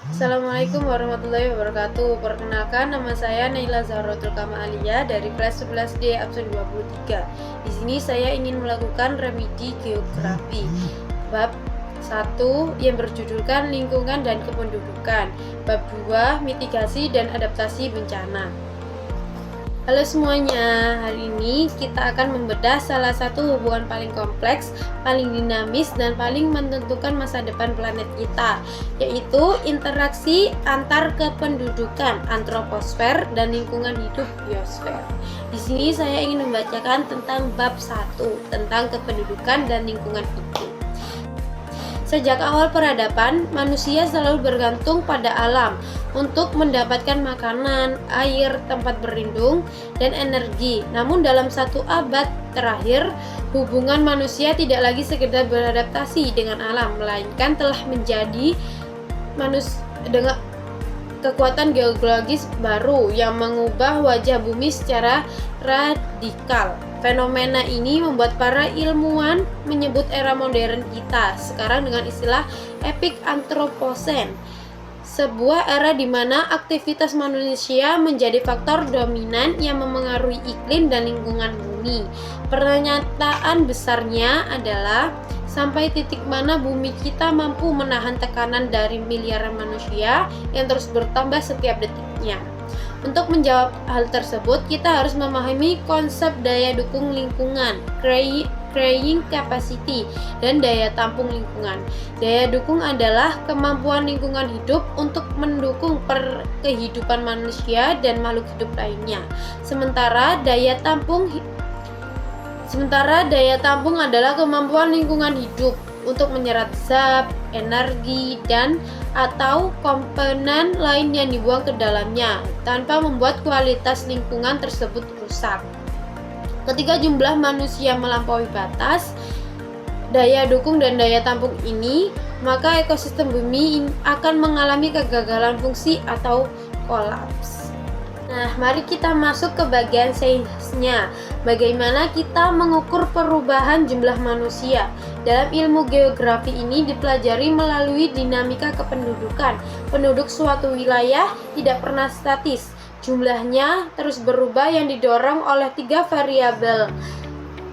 Assalamualaikum warahmatullahi wabarakatuh. Perkenalkan, nama saya Naila Zahratul Kamaalia dari kelas 11D absen 23. Di sini saya ingin melakukan remedi geografi bab 1 yang berjudulkan lingkungan dan kependudukan, bab 2 mitigasi dan adaptasi bencana. Halo semuanya, hari ini kita akan membedah salah satu hubungan paling kompleks, paling dinamis, dan paling menentukan masa depan planet kita, yaitu interaksi antar kependudukan antroposfer dan lingkungan hidup biosfer. Di sini saya ingin membacakan tentang bab 1 tentang kependudukan dan lingkungan hidup. Sejak awal peradaban, manusia selalu bergantung pada alam untuk mendapatkan makanan, air, tempat berlindung, dan energi. Namun dalam satu abad terakhir, hubungan manusia tidak lagi sekedar beradaptasi dengan alam, melainkan telah menjadi dengan kekuatan geologis baru yang mengubah wajah bumi secara radikal. Fenomena ini membuat para ilmuwan menyebut era modern kita sekarang dengan istilah epoch Anthropocene, sebuah era di mana aktivitas manusia menjadi faktor dominan yang memengaruhi iklim dan lingkungan bumi. Pernyataan besarnya adalah sampai titik mana bumi kita mampu menahan tekanan dari miliaran manusia yang terus bertambah setiap detiknya. Untuk menjawab hal tersebut, kita harus memahami konsep daya dukung lingkungan, carrying capacity, dan daya tampung lingkungan. Daya dukung adalah kemampuan lingkungan hidup untuk mendukung kehidupan manusia dan makhluk hidup lainnya. Sementara daya tampung adalah kemampuan lingkungan hidup untuk menyerap zat, energi, dan atau komponen lain yang dibuang ke dalamnya tanpa membuat kualitas lingkungan tersebut rusak. Ketika jumlah manusia melampaui batas daya dukung dan daya tampung ini, maka ekosistem bumi akan mengalami kegagalan fungsi atau kolaps. Nah, mari kita masuk ke bagian sainsnya. Bagaimana kita mengukur perubahan jumlah manusia? Dalam ilmu geografi ini dipelajari melalui dinamika kependudukan. Penduduk suatu wilayah tidak pernah statis. Jumlahnya terus berubah yang didorong oleh 3 variabel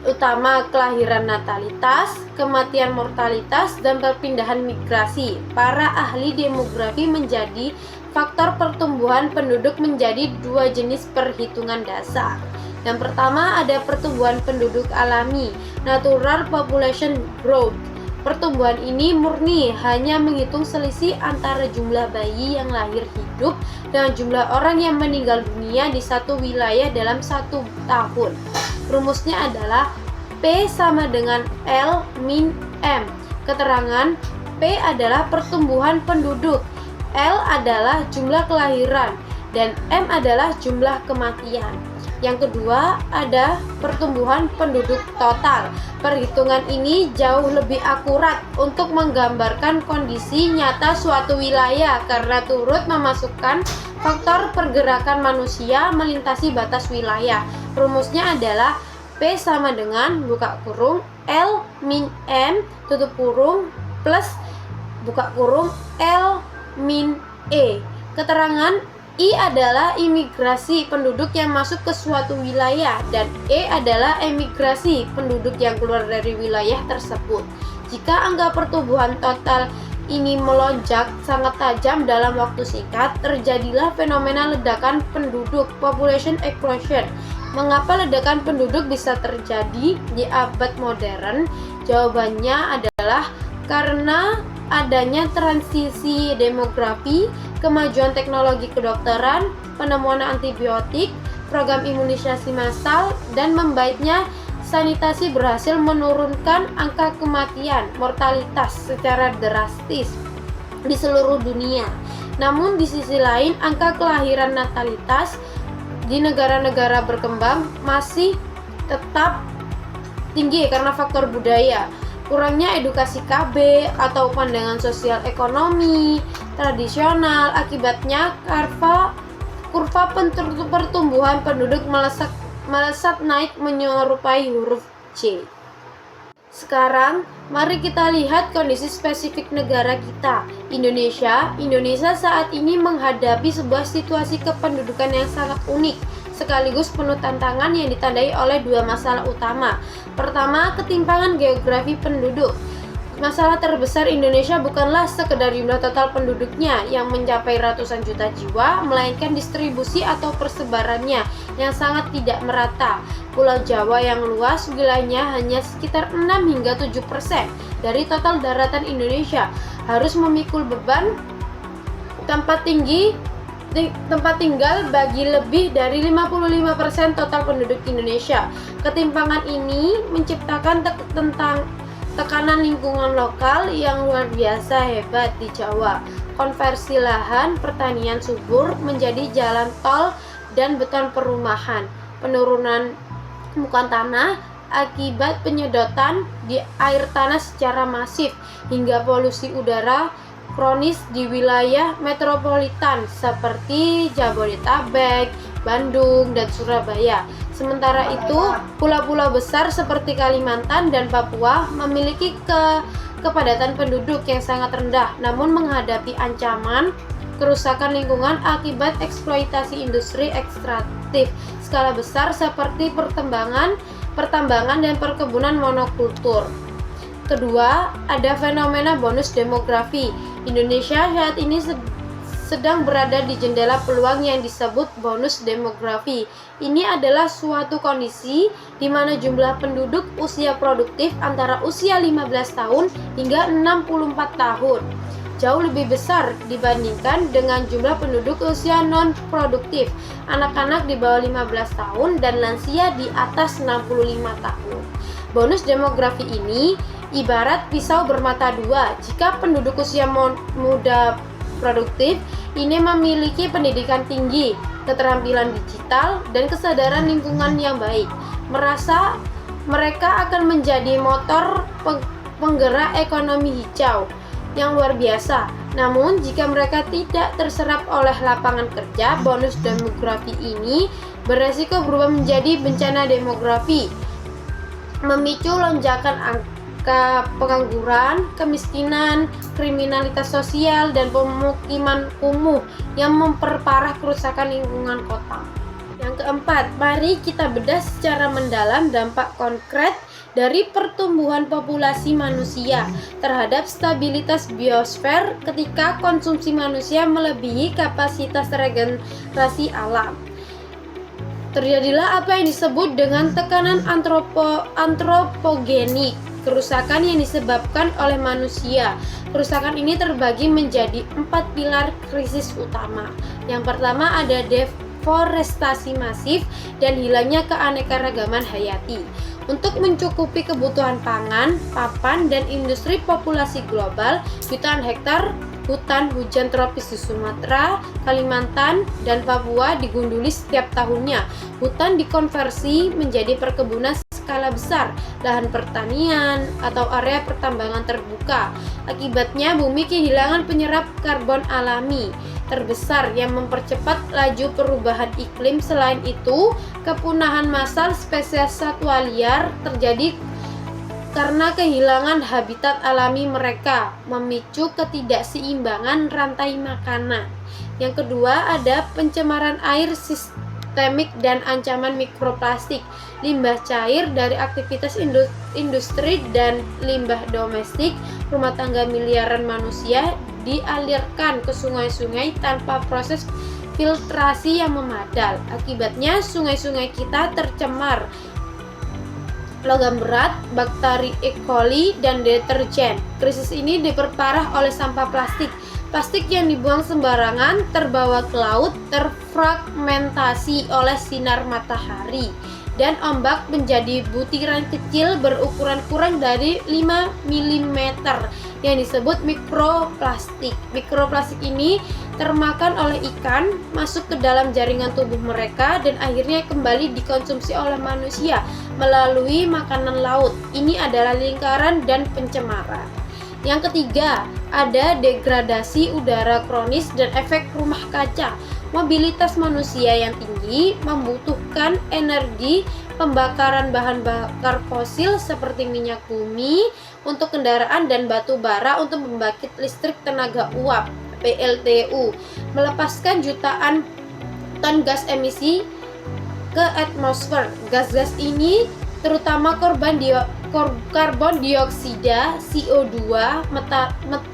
utama: kelahiran natalitas, kematian mortalitas, dan perpindahan migrasi. Para ahli demografi menjadi faktor pertumbuhan penduduk menjadi 2 jenis perhitungan dasar. Yang pertama ada pertumbuhan penduduk alami, natural population growth. Pertumbuhan ini murni hanya menghitung selisih antara jumlah bayi yang lahir hidup dan jumlah orang yang meninggal dunia di satu wilayah dalam 1 tahun. Rumusnya adalah P sama dengan L min M. Keterangan P adalah pertumbuhan penduduk, L adalah jumlah kelahiran, dan M adalah jumlah kematian. Yang kedua ada pertumbuhan penduduk total. Perhitungan ini jauh lebih akurat untuk menggambarkan kondisi nyata suatu wilayah karena turut memasukkan faktor pergerakan manusia melintasi batas wilayah. Rumusnya adalah P sama dengan buka kurung L min M tutup kurung plus buka kurung L min E. Keterangan I adalah imigrasi penduduk yang masuk ke suatu wilayah dan E adalah emigrasi penduduk yang keluar dari wilayah tersebut. Jika angka pertumbuhan total ini melonjak sangat tajam dalam waktu singkat, terjadilah fenomena ledakan penduduk, population explosion. Mengapa ledakan penduduk bisa terjadi di abad modern? Jawabannya adalah karena adanya transisi demografi, kemajuan teknologi kedokteran, penemuan antibiotik, program imunisasi massal, dan membaiknya sanitasi berhasil menurunkan angka kematian, mortalitas secara drastis di seluruh dunia. Namun di sisi lain, angka kelahiran natalitas di negara-negara berkembang masih tetap tinggi karena faktor budaya, kurangnya edukasi KB atau pandangan sosial ekonomi tradisional. Akibatnya kurva pertumbuhan penduduk melesat naik menyerupai huruf C. Sekarang Mari kita lihat kondisi spesifik negara kita, Indonesia. Indonesia saat ini menghadapi sebuah situasi kependudukan yang sangat unik, sekaligus penuh tantangan yang ditandai oleh dua masalah utama. Pertama, ketimpangan geografi penduduk. Masalah terbesar Indonesia bukanlah sekedar jumlah total penduduknya yang mencapai ratusan juta jiwa, melainkan distribusi atau persebarannya yang sangat tidak merata. Pulau Jawa yang luas wilayahnya hanya sekitar 6 hingga 7% dari total daratan Indonesia harus memikul beban tempat tinggal bagi lebih dari 55% total penduduk Indonesia. Ketimpangan ini menciptakan tekanan lingkungan lokal yang luar biasa hebat di Jawa. Konversi lahan pertanian subur menjadi jalan tol dan beton perumahan. Penurunan muka tanah akibat penyedotan di air tanah secara masif hingga polusi udara kronis di wilayah metropolitan seperti Jabodetabek, Bandung, dan Surabaya. Sementara itu, pulau-pulau besar seperti Kalimantan dan Papua memiliki kepadatan penduduk yang sangat rendah, namun menghadapi ancaman kerusakan lingkungan akibat eksploitasi industri ekstraktif skala besar seperti pertambangan dan perkebunan monokultur. Kedua, ada fenomena bonus demografi. Indonesia saat ini sedang berada di jendela peluang yang disebut bonus demografi. Ini adalah suatu kondisi di mana jumlah penduduk usia produktif antara usia 15 tahun hingga 64 tahun jauh lebih besar dibandingkan dengan jumlah penduduk usia non-produktif, anak-anak di bawah 15 tahun dan lansia di atas 65 tahun. Bonus demografi ini ibarat pisau bermata dua. Jika penduduk usia muda produktif ini memiliki pendidikan tinggi, keterampilan digital, dan kesadaran lingkungan yang baik, mereka akan menjadi motor penggerak ekonomi hijau yang luar biasa. Namun, jika mereka tidak terserap oleh lapangan kerja, bonus demografi ini beresiko berubah menjadi bencana demografi, memicu lonjakan angka pengangguran, kemiskinan, kriminalitas sosial, dan pemukiman kumuh yang memperparah kerusakan lingkungan kota. Yang keempat, mari kita bedah secara mendalam dampak konkret dari pertumbuhan populasi manusia terhadap stabilitas biosfer ketika konsumsi manusia melebihi kapasitas regenerasi alam. Terjadilah apa yang disebut dengan tekanan antropogenik, kerusakan yang disebabkan oleh manusia. Kerusakan ini terbagi menjadi 4 pilar krisis utama. Yang pertama ada deforestasi masif dan hilangnya keanekaragaman hayati. Untuk mencukupi kebutuhan pangan, papan, dan industri populasi global, jutaan hektar hutan hujan tropis di Sumatera, Kalimantan, dan Papua digunduli setiap tahunnya. Hutan dikonversi menjadi perkebunan skala besar, lahan pertanian, atau area pertambangan terbuka. Akibatnya, bumi kehilangan penyerap karbon alami terbesar yang mempercepat laju perubahan iklim. Selain itu, kepunahan massal spesies satwa liar terjadi karena kehilangan habitat alami mereka, memicu ketidakseimbangan rantai makanan. Yang kedua, ada pencemaran air sistemik dan ancaman mikroplastik. Limbah cair dari aktivitas industri dan limbah domestik rumah tangga miliaran manusia dialirkan ke sungai-sungai tanpa proses filtrasi yang memadai. Akibatnya sungai-sungai kita tercemar logam berat, bakteri E. coli, dan deterjen. Krisis ini diperparah oleh sampah plastik. Plastik yang dibuang sembarangan terbawa ke laut, terfragmentasi oleh sinar matahari, dan ombak menjadi butiran kecil berukuran kurang dari 5 mm yang disebut mikroplastik. Mikroplastik ini termakan oleh ikan, masuk ke dalam jaringan tubuh mereka, dan akhirnya kembali dikonsumsi oleh manusia melalui makanan laut. Ini adalah lingkaran dan pencemaran. Yang ketiga, ada degradasi udara kronis dan efek rumah kaca. Mobilitas manusia yang tinggi membutuhkan energi pembakaran bahan bakar fosil seperti minyak bumi untuk kendaraan dan batu bara untuk membangkit listrik tenaga uap (PLTU), melepaskan jutaan ton gas emisi ke atmosfer. Gas-gas ini terutama karbon dioksida, CO2,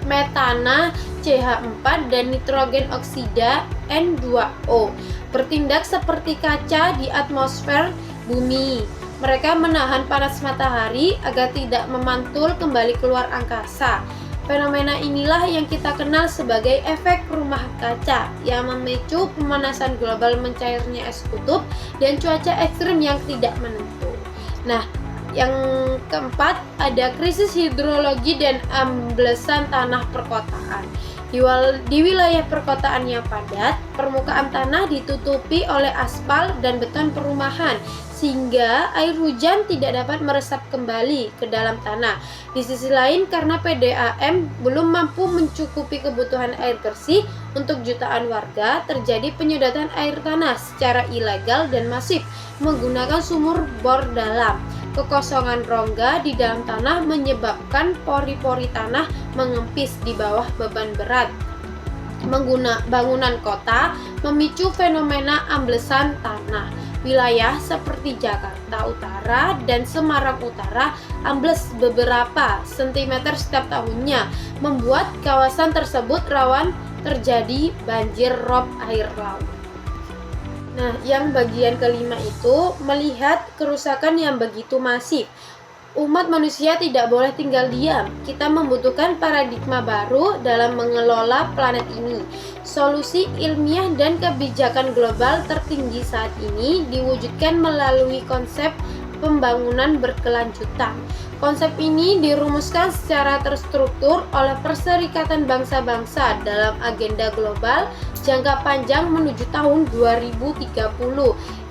metana, CH4, dan nitrogen oksida, N2O, bertindak seperti kaca di atmosfer bumi. Mereka menahan panas matahari agar tidak memantul kembali keluar angkasa. Fenomena inilah yang kita kenal sebagai efek rumah kaca yang memicu pemanasan global, mencairnya es kutub, dan cuaca ekstrim yang tidak menentu. Nah, yang keempat ada krisis hidrologi dan amblesan tanah perkotaan. Di wilayah perkotaan yang padat, permukaan tanah ditutupi oleh aspal dan beton perumahan, sehingga air hujan tidak dapat meresap kembali ke dalam tanah. Di sisi lain, karena PDAM belum mampu mencukupi kebutuhan air bersih untuk jutaan warga, terjadi penyedotan air tanah secara ilegal dan masif menggunakan sumur bor dalam. Kekosongan rongga di dalam tanah menyebabkan pori-pori tanah mengempis di bawah beban berat. Bangunan kota memicu fenomena amblesan tanah. Wilayah seperti Jakarta Utara dan Semarang Utara ambles beberapa sentimeter setiap tahunnya, membuat kawasan tersebut rawan terjadi banjir rob air laut. Nah, yang bagian kelima itu melihat kerusakan yang begitu masif. Umat manusia tidak boleh tinggal diam. Kita membutuhkan paradigma baru dalam mengelola planet ini. Solusi ilmiah dan kebijakan global tertinggi saat ini diwujudkan melalui konsep pembangunan berkelanjutan. Konsep ini dirumuskan secara terstruktur oleh Perserikatan Bangsa-Bangsa dalam agenda global jangka panjang menuju tahun 2030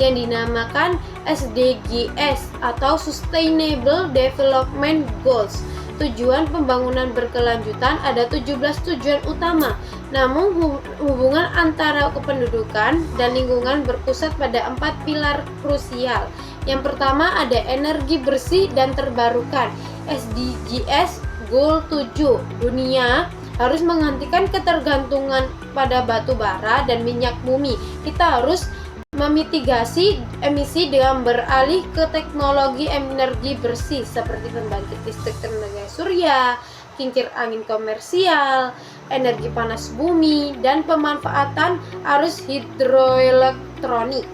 yang dinamakan SDGs atau Sustainable Development Goals. Tujuan pembangunan berkelanjutan ada 17 tujuan utama, namun hubungan antara kependudukan dan lingkungan berpusat pada 4 pilar krusial. Yang pertama ada energi bersih dan terbarukan. SDGs Goal 7, dunia harus menghentikan ketergantungan pada batu bara dan minyak bumi. Kita harus memitigasi emisi dengan beralih ke teknologi energi bersih seperti pembangkit listrik tenaga surya, kincir angin komersial, energi panas bumi, dan pemanfaatan arus hidroelektronik.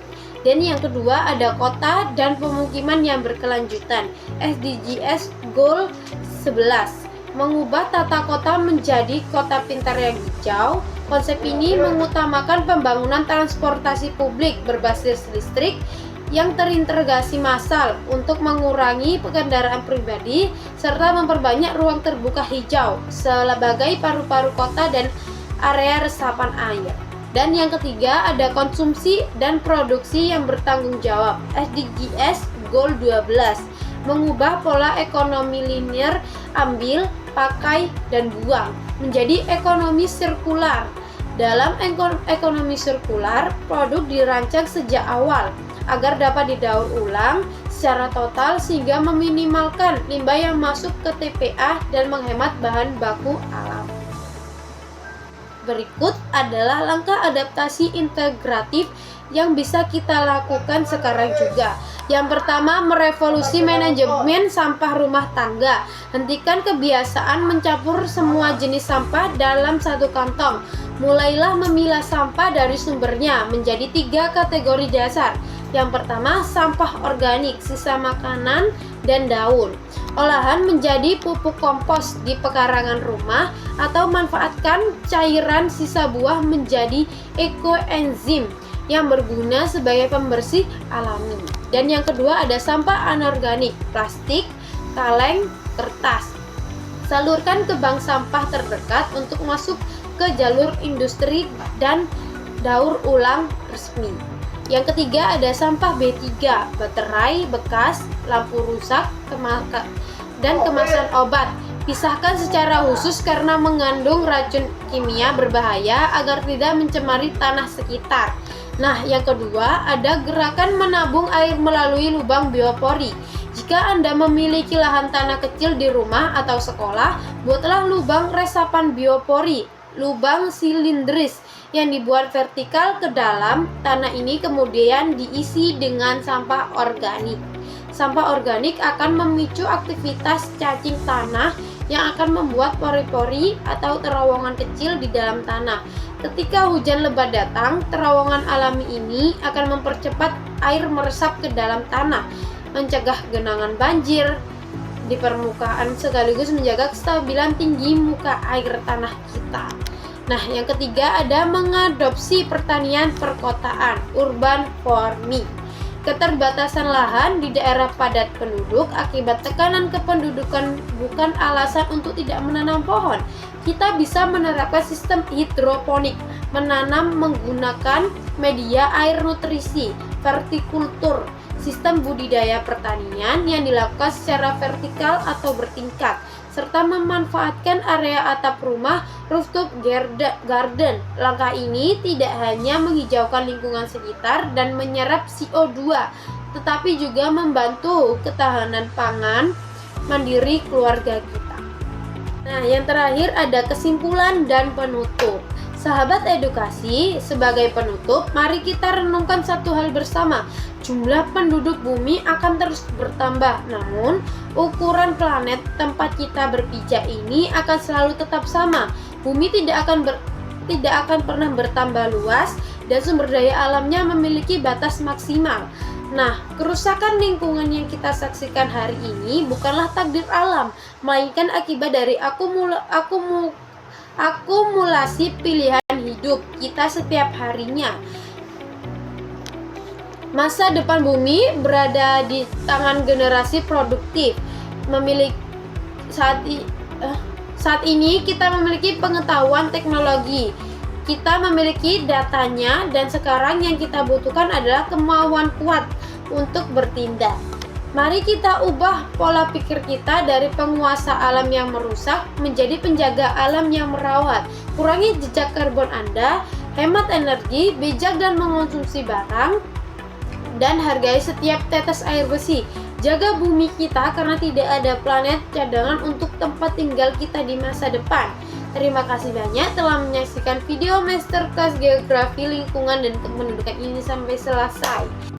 Dan yang kedua ada kota dan pemukiman yang berkelanjutan. SDGs Goal 11, mengubah tata kota menjadi kota pintar yang hijau. Konsep ini mengutamakan pembangunan transportasi publik berbasis listrik yang terintegrasi massal untuk mengurangi kendaraan pribadi serta memperbanyak ruang terbuka hijau sebagai paru-paru kota dan area resapan air. Dan yang ketiga ada konsumsi dan produksi yang bertanggung jawab. SDGs Goal 12, mengubah pola ekonomi linear ambil, pakai, dan buang menjadi ekonomi sirkular. Dalam ekonomi sirkular, produk dirancang sejak awal agar dapat didaur ulang secara total sehingga meminimalkan limbah yang masuk ke TPA dan menghemat bahan baku alam. Berikut adalah langkah adaptasi integratif yang bisa kita lakukan sekarang juga. Yang pertama, merevolusi manajemen sampah rumah tangga. Hentikan kebiasaan mencampur semua jenis sampah dalam satu kantong. Mulailah memilah sampah dari sumbernya menjadi 3 kategori dasar. Yang pertama, sampah organik, sisa makanan dan daun. Olahan menjadi pupuk kompos di pekarangan rumah atau manfaatkan cairan sisa buah menjadi ekoenzim yang berguna sebagai pembersih alami. Dan yang kedua ada sampah anorganik, plastik, kaleng, kertas. Salurkan ke bank sampah terdekat untuk masuk ke jalur industri dan daur ulang resmi. Yang ketiga ada sampah B3, baterai bekas, lampu rusak, dan kemasan obat. Pisahkan secara khusus karena mengandung racun kimia berbahaya agar tidak mencemari tanah sekitar. Nah, yang kedua, ada gerakan menabung air melalui lubang biopori. Jika Anda memiliki lahan tanah kecil di rumah atau sekolah, buatlah lubang resapan biopori, lubang silindris yang dibuat vertikal ke dalam tanah ini kemudian diisi dengan sampah organik. Sampah organik akan memicu aktivitas cacing tanah yang akan membuat pori-pori atau terowongan kecil di dalam tanah. Ketika hujan lebat datang, terowongan alami ini akan mempercepat air meresap ke dalam tanah, mencegah genangan banjir di permukaan sekaligus menjaga kestabilan tinggi muka air tanah kita. Nah, yang ketiga ada mengadopsi pertanian perkotaan, urban farming. Keterbatasan lahan di daerah padat penduduk akibat tekanan kependudukan bukan alasan untuk tidak menanam pohon. Kita bisa menerapkan sistem hidroponik, menanam menggunakan media air nutrisi, vertikultur, sistem budidaya pertanian yang dilakukan secara vertikal atau bertingkat, serta memanfaatkan area atap rumah rooftop garden. Langkah ini tidak hanya menghijaukan lingkungan sekitar dan menyerap CO2, tetapi juga membantu ketahanan pangan mandiri keluarga kita. Nah, yang terakhir ada kesimpulan dan penutup. Sahabat edukasi, sebagai penutup, mari kita renungkan satu hal bersama. Jumlah penduduk bumi akan terus bertambah, namun ukuran planet tempat kita berpijak ini akan selalu tetap sama. Bumi tidak akan pernah bertambah luas dan sumber daya alamnya memiliki batas maksimal. Nah, kerusakan lingkungan yang kita saksikan hari ini bukanlah takdir alam, melainkan akibat dari akumulasi pilihan hidup kita setiap harinya. Masa depan bumi berada di tangan generasi produktif. Saat ini kita memiliki pengetahuan teknologi, kita memiliki datanya, dan sekarang yang kita butuhkan adalah kemauan kuat untuk bertindak. Mari kita ubah pola pikir kita dari penguasa alam yang merusak menjadi penjaga alam yang merawat. Kurangi jejak karbon Anda, hemat energi, bijak dan mengonsumsi barang, dan hargai setiap tetes air bersih. Jaga bumi kita karena tidak ada planet cadangan untuk tempat tinggal kita di masa depan. Terima kasih banyak telah menyaksikan video Masterclass Geografi Lingkungan dan Kependudukan ini sampai selesai.